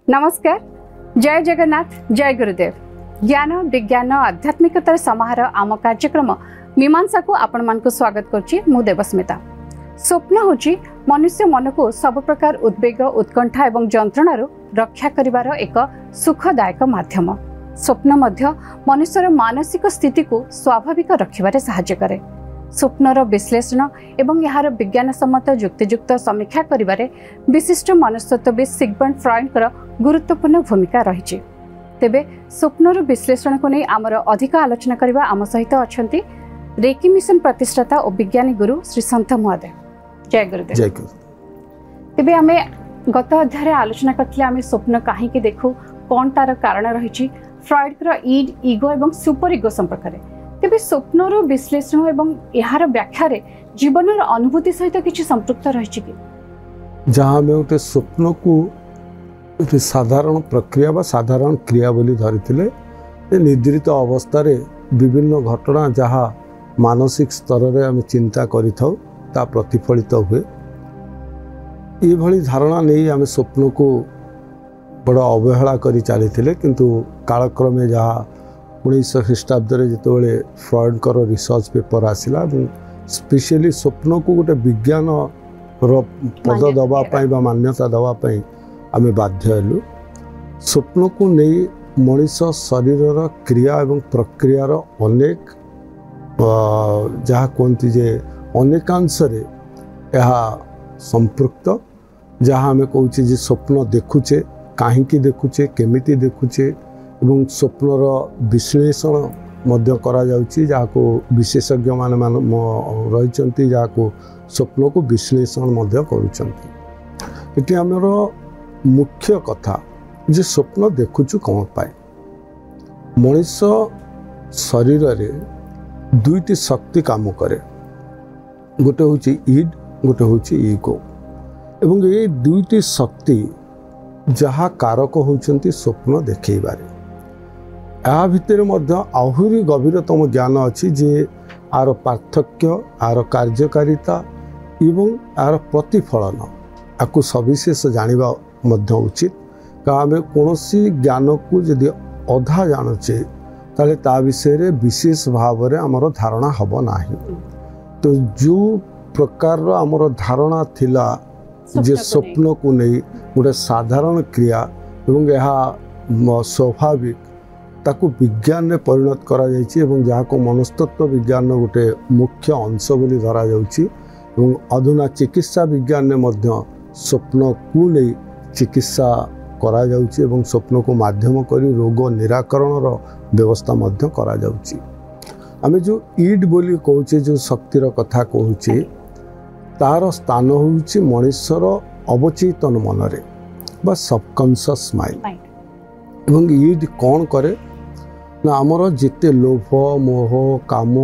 नमस्कार, जय जगन्नाथ, जय गुरुदेव। ज्ञान विज्ञान आध्यात्मिकतार समाहार आम कार्यक्रम मीमांसा को आपण मान को स्वागत करछि। मु देवस्मिता। स्वप्न होछि मनुष्य मन को सब प्रकार उद्वेग उत्कंठा एवं जंत्रणार रक्षा करिवार एक सुखदायक माध्यम। स्वप्न मध्य मनुष्यर मानसिक स्थिति को स्वाभाविक रखिबारे सहाय्य करे। स्वप्नर विश्लेषण एवं यार विज्ञान सम्मत युक्तियुक्त समीक्षा करिबारे विशिष्ट मनस्तत्वविद सिगमंड फ्रॉइड गुरुत्वपूर्ण भूमिका रही। तेबे स्वप्नर विश्लेषण को नहीं आमर अधिक आलोचना करबा आम सहित अछंती रेकी मिशन प्रतिष्ठाता और विज्ञानी गुरु श्री संत महोदय। जय गुरुदेव। जय गुरु। तेबे आमे गत अध्याय आलोचना करथिले आमे स्वप्न काहे के देखु, कोन तार कारण रही, फ्रॉइड रो ईड ईगो एवं सुपर ईगो संपर्क रे। तेबे स्वप्नर विश्लेषण एवं यार व्याख्या रे जीवनर अनुभूति सहित किछि संपृक्त रही कि जहाँ में गोटे स्वप्न को साधारण प्रक्रिया बा साधारण क्रिया बोली धरी निद्रित अवस्था रे विभिन्न घटना जहाँ मानसिक स्तर रे आम चिंता करिथाउ ता प्रतिफलित हुए। ये भली धारणा नहीं आम स्वप्न को बड़ अवहेला करी चली, किंतु कालक्रमे जहाँ 1900 ख्रीष्टाब्द जिते फ्रॉइड कर रिसर्च पेपर आसला स्पेशली स्वप्न को गोटे विज्ञान पद दवापाई बा मान्यता दवापाई आम बाध्य हेलु। स्वप्न को नहीं मनीष शरीर क्रिया एवं प्रक्रियार अनेक जहाँ कहती जे अनेकांश संपृक्त, जहाँ आम कहूँ स्वप्न देखुचे कहीं देखुचे केमिति देखुचे एवं स्वप्नर विश्लेषण मध्य करा जाउची, जाको विशेषज्ञ मान रही जाको स्वप्न को विश्लेषण मध्य करुचंती। एटी हमर मुख्य कथा जे स्वप्न देखुचु कौन पाए। मनीष शरीर रे दुईटी शक्ति काम करे, गोटे होची ईड गोटे होची ईगो, एवं ये दुईटी शक्ति जहाँ कारक होचंती स्वप्न देखैबारे। या भितर मध्य आहुरी गभीरतम ज्ञान अच्छी जे आर पार्थक्य आर कार्यकारिता एवं आर प्रतिफलन आपको सविशेष जानिबा मध्य उचित। आम कौन ज्ञान को यदि अधा जानुचे ताले ता विषय विशेष भाव में आमर धारणा हब नाही। तो जो प्रकार आमर धारणा थिला जे स्वप्न को नहीं गोटे साधारण क्रिया एवं यह स्वाभाविक ताकू विज्ञान में परिणत करा जायछि एवं जहाँ को मनस्तत्व विज्ञान गोटे मुख्य अंश बोली धरा जाउछि एवं अधुना चिकित्सा विज्ञान में मध्य स्वप्न को नहीं चिकित्सा करा जाउछि एवं स्वप्न को माध्यम करी रोग निराकरण व्यवस्था मध्य करा जाउछि। आमे जो ईड बोली कहूचे जो शक्तिर कथा कहूचे तार स्थान होउछि मनुष्यर अवचेतन मनरे बा सबकॉन्शियस माइंड। एवं ईड कौन करे ना आमर जिते लोभ मोह काम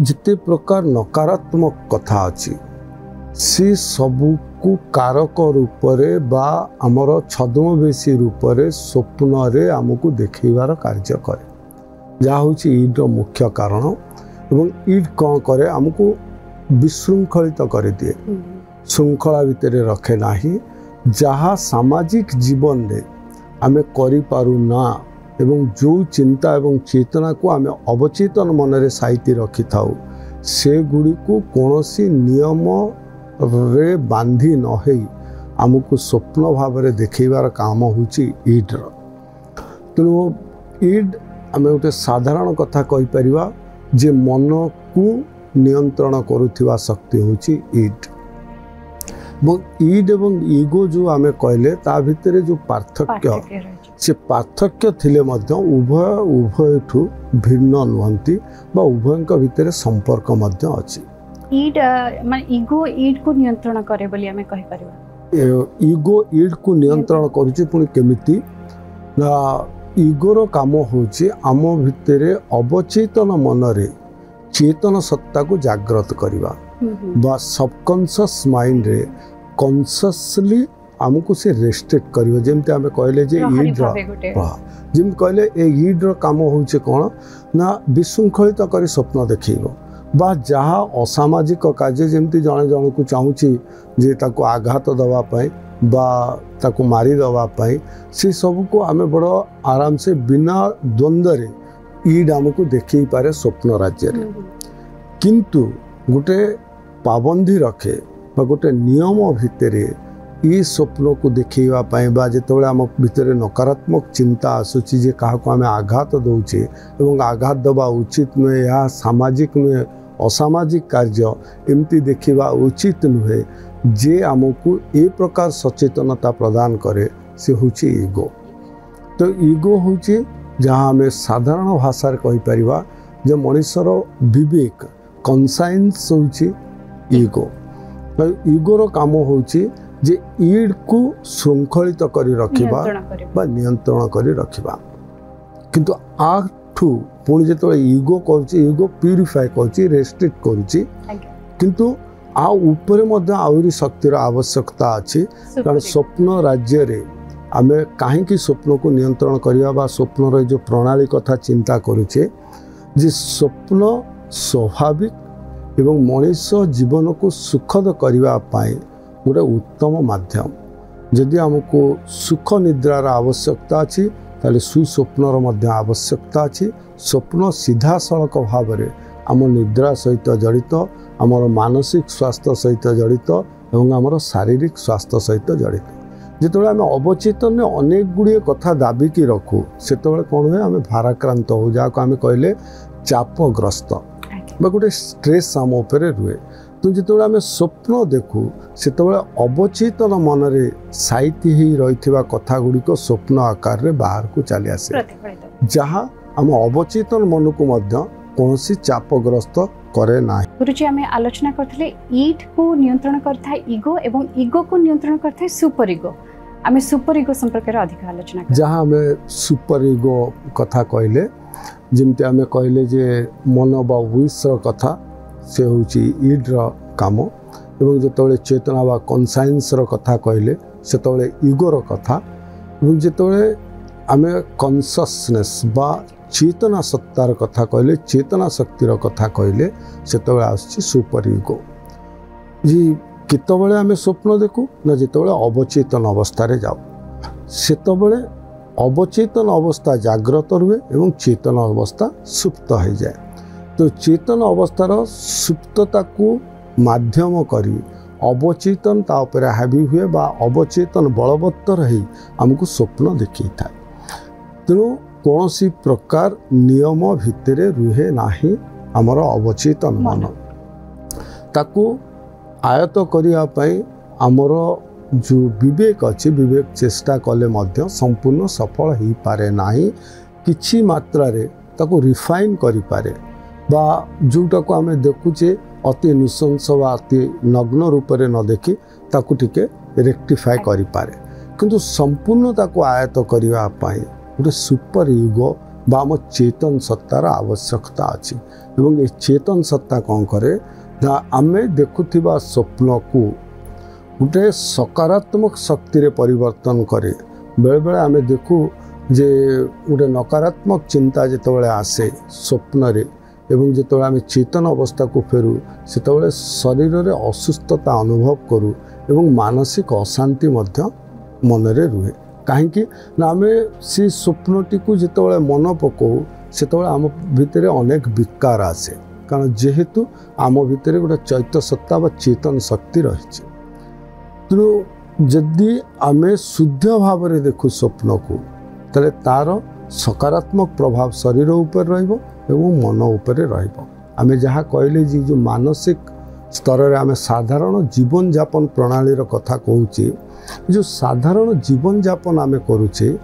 जिते प्रकार नकारात्मक कथा अच्छी से सबू को कारक रूप रे बा आमर छद्मवेशी रूप रे स्वप्न रे आमको देखैबार कार्य करे, जहाँ होची ईड मुख्य कारण। एवं ईड कौन करे आमको विशृंखलित कर दिए, श्रृंखला भितर रखे नाही, जहाँ सामाजिक जीवन में आमे करि पारु ना एवं जो चिंता एवं चेतना को आमे अवचेतन मन रे साइती रखि थाउ से गुड़ी को कौनसी नियम रे बांधी न हेई आमको स्वप्न भाव रे देखैबार काम होची ईड। तेणु ईड आमे गोटे साधारण कथा कहि परिबा जे मन को नियंत्रण करुथिबा शक्ति होची ईड। ईड एवं ईगो जो आमे कहले ता भितरे जो पार्थक्य से पार्थक्य थिले मध्य उभय ठू भिन्न नुहंती बा उभयंक भितरे संपर्क मध्य अछि। ईड माने ईगो ईड को नियंत्रण करे बोली हमें कहि परिबा। ईगो ईड को नियंत्रण करूची पुनी केमिति ना ईगोर काम होची आम भितरे अवचेतन मनरे चेतन सत्ता को जागृत करिबा बा सबकॉन्शियस माइंड रे कॉन्शियसली आमको से रेस्ट्रिक्ट करियो। जेमते आमे कहले जे ईड जेम कहले ए ईड रो काम होचे कोन ना विशृंखलित करी स्वप्न देखैबो बा जहाँ असामाजिक कार्य जमती जड़े जन को चाहूँगी जे ताको आघात दवा पाए बा ताको मारी दवा पाई से सब को आमे बड़ आराम से बिना द्वंद्व रे ईड हमको देखी पारे स्वप्न राज्य रे किंतु गोटे पाबंदी रखे बा गोटे नियम भितरे ई स्वप्न को देखा बा जिते आम भितर नकारात्मक चिंता आसूची जे क्या आम आघात दौचे एवं आघात दबा उचित नुहे या सामाजिक नुहे असामाजिक कार्य एमती देखा उचित नुहे जे आमको ए प्रकार सचेतनता प्रदान करे से होची ईगो। तो ईगो होची जहाँ आम साधारण भाषा कहि परिबा जे मनुष्यर विवेक कन्साइंस होची ईगो। तो ईगोर काम होची जे ईड को श्रृंखलित करी रखिबा बा नियंत्रण करी रखिबा किंतु आठू पुणी जो ईगो करूची ईगो प्यूरिफाई करूची रेस्ट्रिक्ट करूची किंतु आ ऊपर मध्य आहुरी शक्तिर आवश्यकता अछि कारण स्वप्न राज्य रे आमे काहेकि स्वप्न को नियंत्रण करिया बा स्वप्न रे जो प्रणाली कथा चिंता करूचे जे स्वप्न स्वाभाविक एवं मनुष्य जीवन को सुखद करिवा पाए गोटे उत्तम माध्यम जदि आमको सुख निद्रार आवश्यकता अच्छी ताले सुस्वप्नर मध्य आवश्यकता अच्छी स्वप्न सीधा सड़क भाव में आम निद्रा सहित जड़ित आमर मानसिक स्वास्थ्य सहित जड़ित एवं आमर शारीरिक स्वास्थ्य सहित जड़ित जिते आम अवचेतन अनेक गुड़िए कथा दाबिकी रखू से कौन हुए आम भाराक्रांत हो जहाँ आम कहले चापग्रस्त बा गोटे स्ट्रेस आम उपरे रुए तो जिते आम स्वप्न देखू से अवचेतन मन रे साइती ही रही कथा गुड़िक स्वप्न आकार रे बाहर को चली आसे जहाँ आम अवचेतन मन को मध्य कौनसी चापग्रस्त करे ना। गुरुजी आम आलोचना करथिले ईड को नियंत्रण करता है ईगो एवं ईगो को नियंत्रण करता है सुपर ईगो। आम सुपर ईगो संपर्क रे अधिक आलोचना जहाँ आम सुपर ईगो कथा कहले जमती आम कहले जे मन बा विश कथा से होची ईड रो काम एवं जिते चेतना बा कन्साइंस रो कथा कहले से ईगोर कथा एवं जिते आम कन्ससनेस बा चेतना सत्तार कथा कहले चेतना शक्तिर कथा कहले से आसुची सुपर ईगो। जी केतबेले आम स्वप्न देखू ना जितेबाला अवचेतन अवस्था रे जाऊ सेतबेले अवचेतन अवस्था जाग्रत रुहे एवं चेतन अवस्था सुप्त हो जाए। तो चेतन अवस्थार सुप्तता को माध्यम करी अवचेतन ता उपर हावी हुए बा अवचेतन बलवत्तर ही आमको स्वप्न देखी था। तेणु कौन सी प्रकार नियम भितर रुहे नाही आमर अवचेतन मन ताकू आयत करने आमर जो विवेक अच्छी विवेक चेष्टा कले मध्य संपूर्ण सफल हो पारे नाही किछि मात्रा रे ताकू रिफाइन करि पारे बा जोटा को आम देखुचे अति नृशंस बा अति नग्न रूप से न देखी ताकू टिके रेक्टिफाई करि पारे किंतु संपूर्ण ताकू आयत करने गोटे सुपर ईगो बा आम चेतन सत्तार आवश्यकता अच्छी एवं ये चेतन सत्ता कौन करे ना आम देखुथिबा स्वप्न को गोटे सकारात्मक शक्ति रे परिवर्तन करे। बेले बेले आम देखू जे गोटे नकारात्मक चिंता जितेबाला आसे स्वप्न रे एवं जिते आम चेतन अवस्था को फेरू से शरीर रे असुस्थता अनुभव करूँ एवं मानसिक अशांति मध्य मन रे रुहे कहीं ना आम से स्वप्नटी को जिते मन पकाऊ से आम भितर अनेक विकार आसे कारण जेहेतु आम भितर गोटे चैत्य सत्ता व चेतन शक्ति रही। तेणु जदि आम शुद्ध भाव में देखू स्वप्न को ताले तार सकारात्मक प्रभाव शरीर उपर रहिबो एवं मन उपर रहिबो। आम जहाँ कहले जी जो मानसिक स्तर में आम साधारण जीवन यापन प्रणाली कथा कहूचे जो साधारण जीवन यापन आम करुचे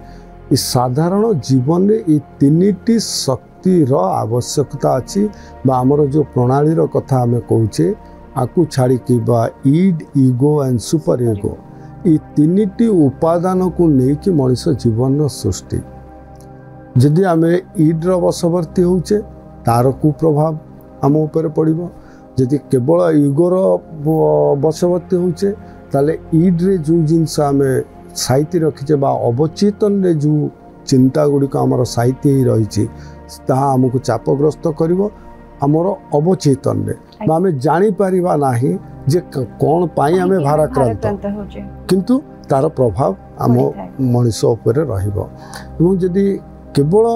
इस साधारण जीवन में ये तीनिटी शक्तिर आवश्यकता अच्छी आमर जो प्रणाली कथा आम कहूचे आकु छाड़ी ईड ईगो एंड सुपर ईगो ये तीनिटी उपादान को लेकिन मनुष्य जीवन सृष्टि जदि आम ईड्र वशवर्ती होचे तार कुप्रभाव आम उपर पड़ो जदि केवल ईगोर वशवर्ती होचे ताले ईड्रे जो जिनस आम साइती रखीचे बा अवचेतन रे जो चिंता गुड़िक आमर साइती ही रही आमको चापग्रस्त करिवो आमर अवचेतन रे आम जानी परिबा नाही जे कौन पाई आम भाराक्रांत किंतु तार प्रभाव आम मनीष उपरे रहिबो एवं जदि केवल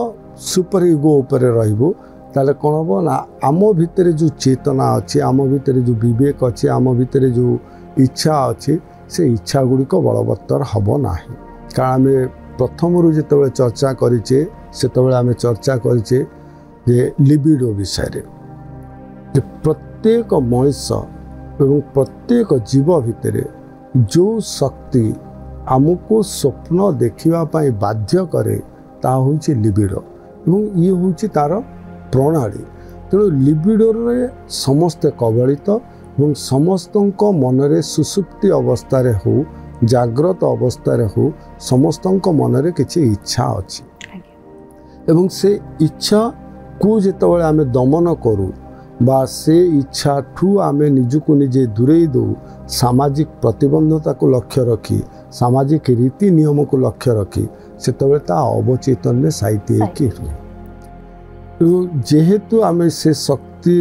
सुपर इगो उपरे रहिबो ताले कौन हम ना आम भितर जो चेतना अच्छी आम भितर जो विवेक अच्छी आम भितर जो इच्छा अच्छी से इच्छा गुड़िक बलवत्तर हम ना कारण आम प्रथम जो चर्चा करें से आम चर्चा करें लिबिडो विषय प्रत्येक मनीष एवं प्रत्येक जीव भितर जो शक्ति आमको स्वप्न देखापी बाध्य करे ता होची लिबिडो एवं ये होची तार प्रणाली तेणु लिबिडोरे समस्ते कबलित एवं समस्त मनरे सुसुप्ति अवस्था हो जाग्रत अवस्था हो समस्त मनरे किसी इच्छा अच्छी एवं से इच्छा को जितेबाला आम दमन करूँ बा से इच्छा ठू आम निजको निजे दूरे दो सामाजिक प्रतिबंधता को लक्ष्य रखी सामाजिक रीति नियम को लक्ष्य रखी से अवचेतन में साइती हुए जेहेतु आम से शक्ति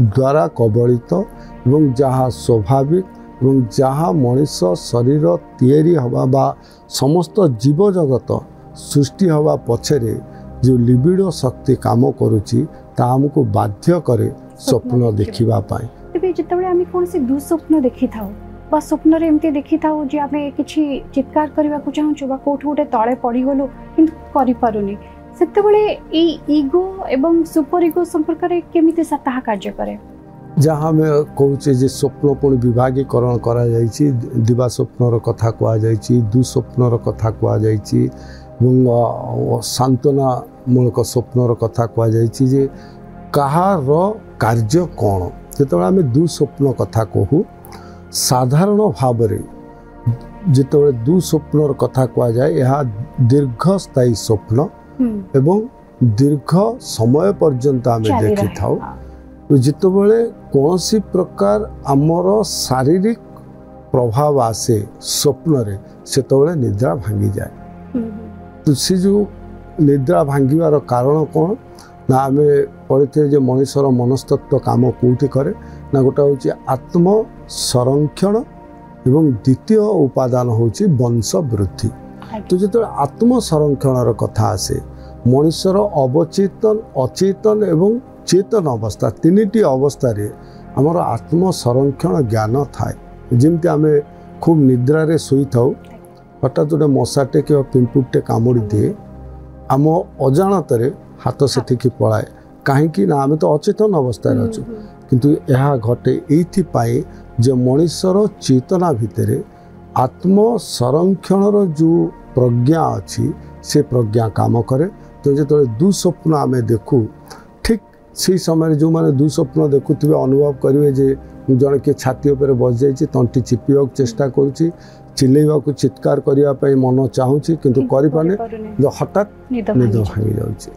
द्वारा कबलित एवं जहाँ स्वाभाविक एवं जहाँ मनीष शरीर तैयारी हवा बा समस्त जीव जगत सृष्टि हवा पछरे जो लिबिडो शक्ति काम करुची ता हमको बाध्य करे स्वप्न देखिबा पाई तेबे जेतबे आमी कोन से दुस्वप्न देखि थाउ बा स्वप्न रे एमती देखि थाउ जे आमे किछि चित्कार करबा को चाहू छु बा कोठु उठे तळे पड़ी गलो किंतु करि पारुनी सेतेबेले ए ईगो एवं सुपर ईगो संपर्क रे केमिति सताह कार्य करे जहाँ में कहूँ जे स्वप्न पुणी विभागीकरण करा जाइछि दिवा स्वप्नर कथा कहा जाइछि दुस्वप्नर कथा कहा जाइछि सांत्वना मूलक स्वप्नर कथा कहा जाइछि जे कहार कार्य कौन जो आम दुस्वप्न कथा कहू साधारण भाव जिते दुस्वप्नर कथा कहा जाए यह दीर्घस्थायी स्वप्न एवं दीर्घ समय पर्यंत आम देखि थाउ जितेबाला कौन सी प्रकार आमर शारीरिक प्रभाव आसे स्वप्न रे सेतबेले निद्रा भांगी जाए तो सी जो निद्रा भांगार कारण कौन ना आम पढ़ी जे मनीषर मनस्तत्व काम कौटी करे ना गोटा हूँ आत्म संरक्षण एवं द्वितीय उपादान हूँ वंश वृद्धि तो जो आत्म संरक्षण कथा आसे मनीषर अवचेतन अचेतन एवं चेतन अवस्था तीनिटी अवस्था आमर आत्म संरक्षण ज्ञान थाए जमती आम खूब निद्रा रे सोई थाउ हठात गोटे मशाटे कि पिंपुटे कामुड़ी दिए आम अजाणत हाथ से पलाए कहीं ना आम तो अचेतन अवस्था अच्छु किंतु यह घटे ये जे मनीषर चेतना भितर आत्म संरक्षण जो प्रज्ञा अच्छी से प्रज्ञा काम करे तो जो दुस्वप्न आम देखू ठीक से समय जो मैंने दुस्वप्न देखुवे अनुभव करेंगे जे जड़े किए छाती उपर बस जाइए तंटी चिपा चेष्टा करुच्ची चिल्लैवा को चित्कार करने मन चाहूँगी किंतु करें हठात निद भांगी जाऊँगी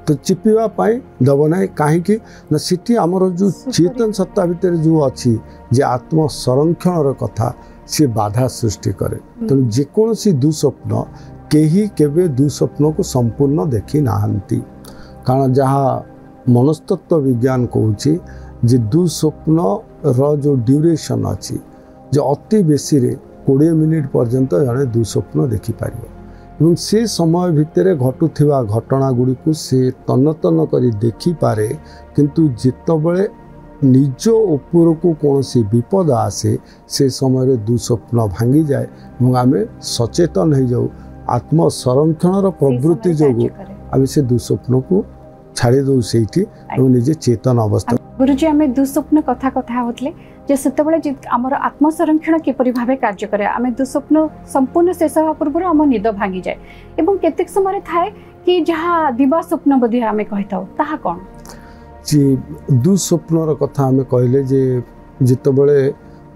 तो चिपा दब ना कहीं ना सीटी आमर जो चेतन सत्ता भितर जो अच्छी जे आत्म संरक्षण कथा सी बाधा सृष्टि करे तेणु जेकोसी दुस्वप्न केही केबे दुस्वप्न को संपूर्ण देखी नाहंती कारण जहाँ मनस्तत्व विज्ञान कहूँ जे दुस्वप्न रो जो ड्यूरेशन अच्छी जो अति बेसी 20 मिनिट पर्यंत जड़े दुस्वप्न देखिपार एवं से समय भितर घटुवा घटना गुड़ी को से तन्न तन्न कर देखिपारे किंतु जितेबले निज उपर को कौन सी विपद आसे से समय दुस्वप्न भांगी जाए और आम सचेतन हो जाऊ आत्म संरक्षण प्रवृत्ति जो आम से दुस्वप्न को छाड़ी दो से निजे चेतन अवस्था गुरुजी आम दुस्वप्न कथा कथा होतले जे सेतेबेले आमर आत्म संरक्षण किपरि भाबे कार्य करे आम दुस्वप्न संपूर्ण शेष होगा पूर्व आम निद भांगी जाए एवं केतेक समय थाए कि जहाँ दिवा स्वप्न बोधे आम कही था ताहा कौन जी दुस्वप्नर कथा आम कहले जे जितेबले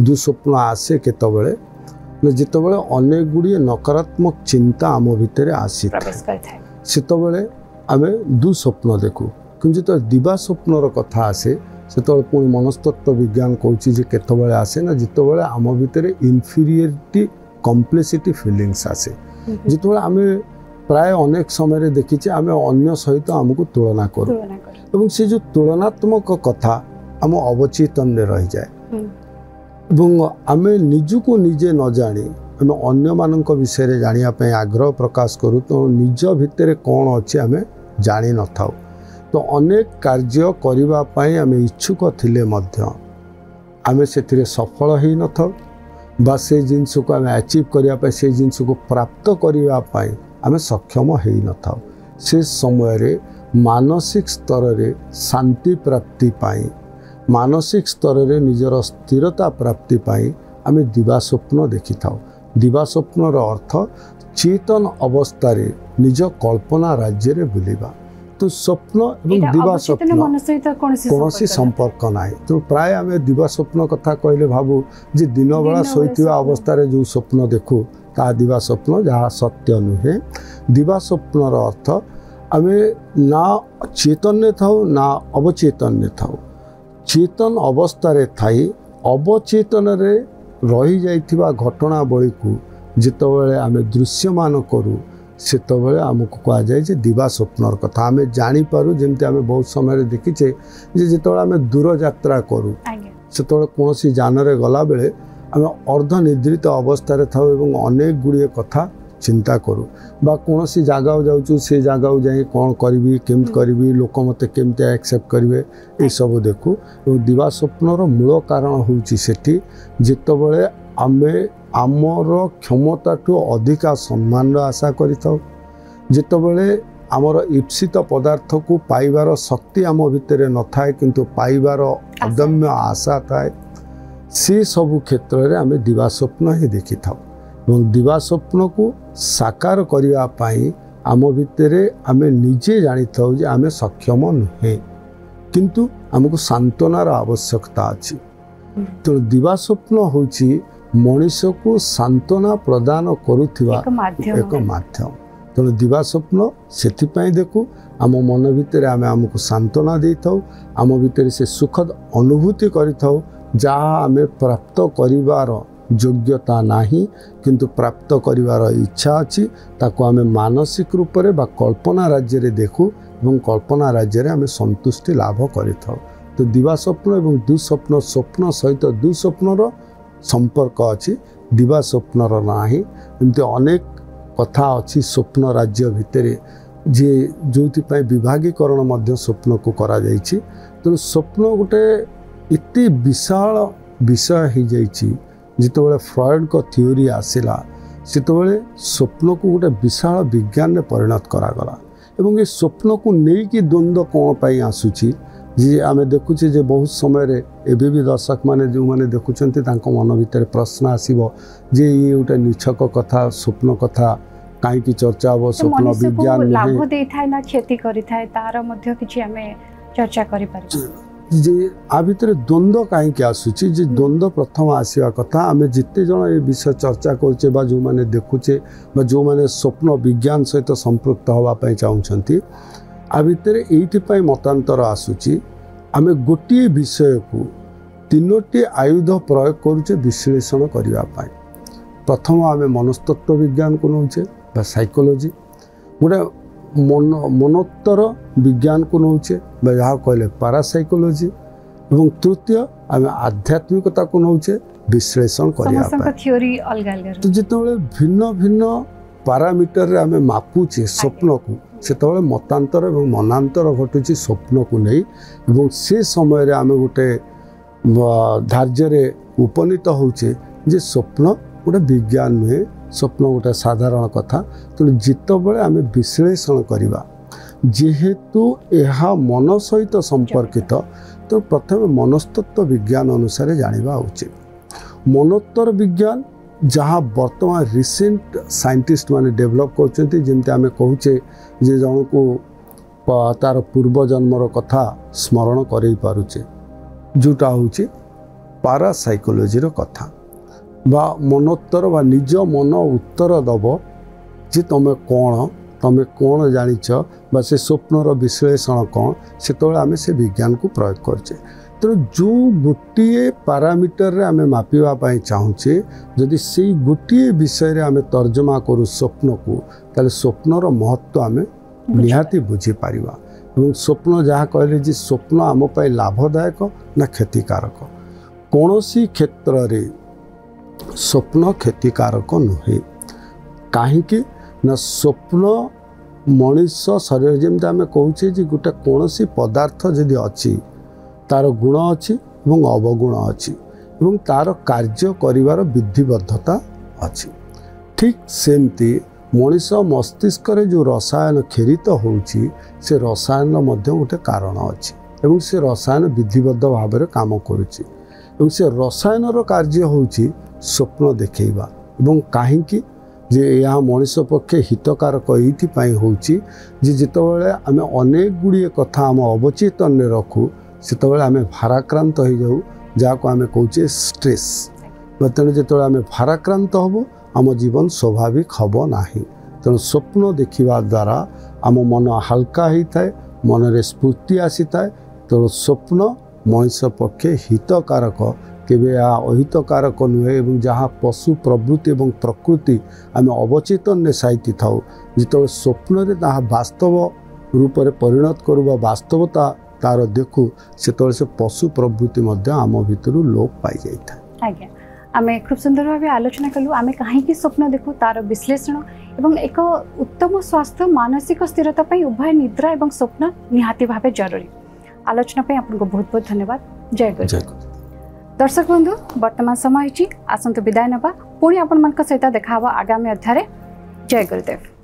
दुस्वप्न आसे केतबले जितेबले अनेक गुड़िए नकारात्मक चिंता आम भितर आसी सेतबले आम दुस्वप्न देखू कि जो दिवा स्वप्नर कथा आसे से पुणी मनस्तत्व विज्ञान कहूँ केतबले आसे ना जितेबले आम भितर इनफीरियरिटी कम्प्लेक्सिटी फीलिंग्स आसे जितेबले आम प्राय अनेक समय देखीचे आम अन्य सहित आमको तुलना करूँ एवं से जो तुलनात्मक कथा आम अवचेतन रही जाए आम निजको निजे न जानी आम अन्य विषय जानापी आग्रह प्रकाश करूँ तो निज भितर कौन अच्छे आम जानी न था। तो अनेक कार्य करने आम इच्छुक थिले मध्य आम से सफल हो न था बा से जिनस को आम अचीव करने से जिनस को प्राप्त करने आम सक्षम हो न था। से समय मानसिक स्तर रे शांति प्राप्ति पाई मानसिक स्तर रे निजर स्थिरता प्राप्ति पाई आम दिवा स्वप्न देखि था। दिवा स्वप्नर अर्थ चेतन अवस्था रे निज कल्पना राज्य रे बुलिबा। तो स्वप्न एवं दिवा स्वप्न कौन संपर्क ना। तो प्राय आम दिवा स्वप्न कथा कहले भावु जे दिन बेला शोइथिबा अवस्था रे जो स्वप्न देखु ता दिवा स्वप्न जहाँ सत्य नुहे। दिवा स्वप्नर अर्थ आम ना चेतन था ना अवचेतन था। चेतन अवस्था रे थाई अवचेतन रे रही जाइथिबा घटनावली को जितेबाला आम दृश्यमान करूँ सेतबेले आमको कह जाए जे दिवा स्वप्नर कथा आम जानीपारू। जमती आम बहुत समय देखीचे जिते आम दूर यात्रा करूँ से कौन जान रे गला बेले आम अर्धनिद्रित अवस्था था अनेक गुड़िए कथा चिंता करूँ बा कौन जगह जाऊँ से जगह जाए कौन करी केमती करी लोक मत केमती एक्सेप्ट करेंगे ये सब देखू। दिवा स्वप्नर मूल कारण हूँ जितेबाला आम आमर क्षमता ठू अधिका सम्मान आशा करिथाउ जितेबाला आमर ईप्सित पदार्थ को पाइबार शक्ति आम भितर न थाए किंतु पाइबार अदम्य आशा थाए से सबु क्षेत्र में आम दिवा स्वप्न ही देखि थाउ। दिवा स्वप्न को साकार करिया पाई आम भितर आम निजे जानी थाउ जे आम सक्षम नुहे किंतु आमको सांत्वनार आवश्यकता अछि। तो दिवा स्वप्न होची मनीष को सांत्वना प्रदान करुथिबा एक माध्यम। तेणु दिवा स्वप्न से देखू आम मन भितर आम आमको सांत्वना दे था आम भितर से सुखद अनुभूति करिथाउ जहाँ आम प्राप्त करिवार योग्यता नाही किंतु प्राप्त करिवार इच्छा अच्छी ताको आम मानसिक रूप से बा कल्पना राज्य रे देखू और कल्पना राज्य रे आम संतुष्टि लाभ करिथाउ। तो दिवा स्वप्न और दुस्वप्न स्वप्न सहित दुस्वप्नर संपर्क अच्छी दिवा स्वप्नर नाही। एमती अनेक कथा अच्छी स्वप्न राज्य भितर जे जो विभागीकरण मध्य स्वप्न को करा जाइछि। तो स्वप्न गोटे इति विशाल विषय हो जाइछि जितेबाला फ्रॉयड को थ्योरी आसिला सेतेबाला स्वप्न को गोटे विशाल विज्ञान में परिणत करागला एवं ये स्वप्न को लेकिन द्वंद्व कौन पाई आसुची जी आम देखुचे जे बहुत समय रे एबे भी दर्शक माने जो माने देखुचंती तांको मन भितर प्रश्न आसीबो जे ये गोटे निछक कथा स्वप्न कथा काई की चर्चा हो स्वप्न विज्ञान में लाभ दे थाय ना क्षति करि थाय तार मध्य किछि हमें चर्चा करि पारि जे आ भितर द्वंद्व काई के आसुची जे द्वंद्व प्रथम आसीवा कथा आम जिते जन ए विषय चर्चा करछे बा जो माने देखुचे बा जो माने स्वप्न विज्ञान सहित संपृक्त होवा पई चाहुछंती आ भितर एइथिपाई मतांतर आसुची आम गोटे विषय को तीनोटी आयुध प्रयोग करुचे विश्लेषण करने। प्रथम आम मनस्तत्व विज्ञान को नौचे बा साइकोलोजी गोटे मनोत्तर विज्ञान को नौचे जहाँ कहले पारासाइकोलोजी और तृतीय आम आध्यात्मिकता को नौचे विश्लेषण करने। तो जिते भिन्न भिन्न पारामीटर आम मापुचे स्वप्न को सेतबेले मतांतर और मनांतर घटुची स्वप्न को नहीं एवं से समय आम गोटे धार्य उपनीत होचे जे स्वप्न गोटे विज्ञान नुहे स्वप्न गोटे साधारण कथा। तो जितेबाला आम विश्लेषण करवा जेहेतु यह मन सहित संपर्कित तो प्रथम मनस्तत्व विज्ञान अनुसार जाना उचित। मनोत्तर विज्ञान जहाँ वर्तमान रिसेंट साइंटिस्ट माने डेवलप करछंती जेमते आमे कहूचे जे जन को तार पूर्व जन्मर कथा स्मरण करई पारुचे जोटा होची पारासाइकोलोजी रो कथा बा मनोत्तर बा निज मन उत्तर दब जे तमे कौन जानिछ बा से स्वप्नर विश्लेषण कौन सेतबेले आमे से विज्ञान को प्रयोग करछे। तो जो गोटे पारामीटर रे आमे मापिवा पाई चाहूचे जदि से गोटे विषय रे आमे तर्जमा करू स्वप्न को ताले स्वप्नर महत्व आमे निहाती बुझी पारिबा एवं स्वप्न जहाँ कहले जे स्वप्न आम पाई लाभदायक ना क्षतिकारक कौनसी क्षेत्र रे स्वप्न क्षतिकारक नुहे कहीं ना स्वप्न मनीष शरीर जमी आम कहे गोटे कौन पदार्थ जदि अच्छी तार गुण अच्छी और अवगुण अच्छी और तार कार्य करिवार विधिबद्धता अच्छी ठीक सेमती मनीष मस्तिष्क जो रसायन खेरित होउची से रसायन मध्य गोटे कारण अच्छी एवं से रसायन विधिबद्ध भाव में काम करुच्ची और से रसायन कार्य होउची स्वप्न देखा एवं कहीं जे यह मनीष पक्षे हितकारक ये होची जितेबाला आम अनेक गुड़िए कथा आम अवचेतन रखू से आम भाराक्रांत हो जाऊ जहाँ आम कहे स्ट्रेस तेणु जो आम भाराक्रांत हबू आम जीवन स्वाभाविक हम ना तेणु स्वप्न देखा द्वारा आम मन हल्का होता है मन में स्फूर्ति आसी था तेणु स्वप्न मनीष पक्षे हितकारक केवे अहितकारक नुहे और जहाँ पशु प्रवृत्ति और प्रकृति आम अवचेतन साइति थाउ जो स्वप्न वास्तव रूप में परिणत करूँ वास्तवता तार देखू से पशु प्रवृत्ति आम भितर लोप पाई जाए। आज्ञा आम खूब सुंदर भाव आलोचना कलु आम कहीं स्वप्न देखू तार विश्लेषण एवं एक उत्तम स्वास्थ्य मानसिक स्थिरता उभय निद्रा और स्वप्न निहाती भाव जरूरी आलोचना आपको बहुत बहुत धन्यवाद। जय गुरु। दर्शक बंधु वर्तमान समय आसंतु विदाय नवा पुणी आपण सहित देखा आगामी अध्याय। जय गुरुदेव।